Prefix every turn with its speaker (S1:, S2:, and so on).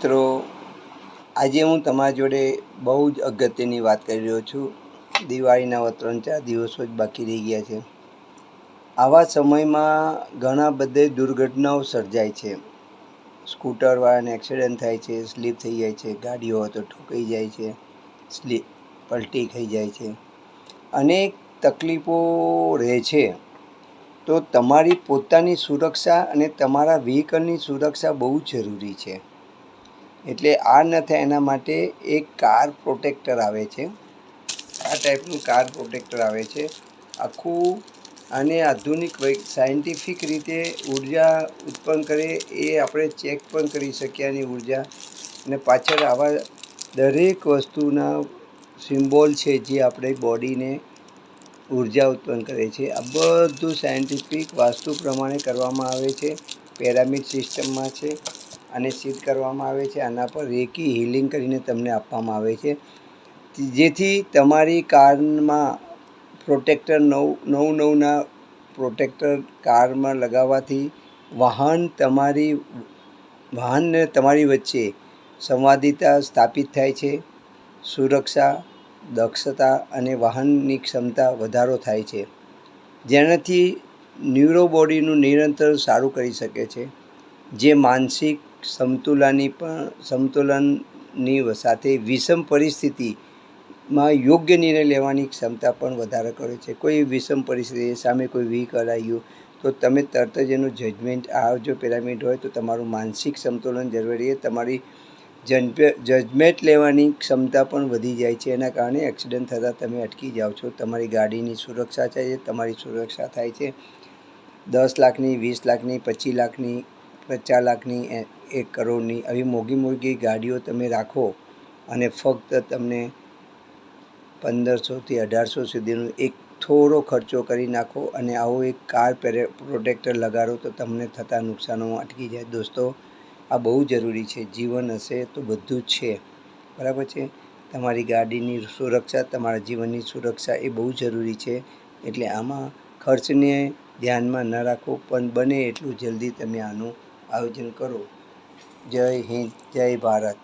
S1: મિત્રો, આજે હું તમારા જોડે બહુ જ અગત્યની વાત કરી રહ્યો છું. દિવાળીના 3-4 દિવસો જ બાકી રહી ગયા છે. આવા સમયમાં ઘણા બધે દુર્ઘટનાઓ સર્જાય છે. સ્કૂટરવાળાને એક્સિડન્ટ થાય છે, સ્લીપ થઈ જાય છે, ગાડીઓ હોય તો ઠોકાઈ જાય છે, પલટી થઈ જાય છે, અનેક તકલીફો રહે છે. તો તમારી પોતાની સુરક્ષા અને તમારા વ્હીકલની સુરક્ષા બહુ જરૂરી છે. એટલે આ ન થાય એના માટે એક કાર પ્રોટેક્ટર આવે છે. આ ટાઈપનું કાર પ્રોટેક્ટર આવે છે. આખું આને આધુનિક સાયન્ટિફિક રીતે ઉર્જા ઉત્પન્ન કરે એ આપણે ચેક પણ કરી શકીએ આની ઉર્જા. અને પાછળ આવા દરેક વસ્તુના સિમ્બોલ છે જે આપણે બોડીને ઉર્જા ઉત્પન્ન કરે છે. આ બધું સાયન્ટિફિક વાસ્તુ પ્રમાણે કરવામાં આવે છે. પેરામિડ સિસ્ટમમાં છે. આને સીલ કરવામાં આવે છે. આના પર રેકી હીલિંગ કરીને તમને આપવામાં આવે છે, જેથી તમારી કારમાં પ્રોટેક્ટર નવના પ્રોટેક્ટર કારમાં લગાવવાથી વાહનને તમારી વચ્ચે સંવાદિતા સ્થાપિત થાય છે. સુરક્ષા, દક્ષતા અને વાહનની ક્ષમતા વધારો થાય છે, જેનાથી ન્યુરો બોડીનું નિરંતર સારું કરી શકે છે, જે માનસિક સમતુલનની સાથે વિષમ પરિસ્થિતિમાં યોગ્ય નિર્ણય લેવાની ક્ષમતા પણ વધારો કરે છે. કોઈ વિષમ પરિસ્થિતિ સામે કોઈ વ્હીકલ આવ્યું તો તમે તરત જ એનું જજમેન્ટ, આ જો પિરામિડ હોય તો તમારું માનસિક સંતુલન જળવાઈ રહે, તમારી જજમેન્ટ લેવાની ક્ષમતા પણ વધી જાય છે. એના કારણે એક્સિડન્ટ થતાં તમે અટકી જાઓ છો. તમારી ગાડીની સુરક્ષા છે, તમારી સુરક્ષા થાય છે. 10 લાખની, 20 લાખની, 25 લાખની, 50 લાખની, 1 કરોડની આવી મોંઘી ગાડીઓ તમે રાખો અને ફક્ત તમને 1500થી 1800 સુધીનો એક થોડો ખર્ચો કરી નાખો અને આવો એક કાર પ્રોટેક્ટર લગાડો તો તમને થતા નુકસાનોમાં અટકી જાય. દોસ્તો, આ બહુ જરૂરી છે. જીવન હશે તો બધું જ છે, બરાબર છે. તમારી ગાડીની સુરક્ષા, તમારા જીવનની સુરક્ષા એ બહુ જરૂરી છે. એટલે આમાં ખર્ચને ધ્યાનમાં ન રાખો, પણ બને એટલું જલ્દી તમે આનું આયોજન કરો. જય હિન્દ, જય ભારત.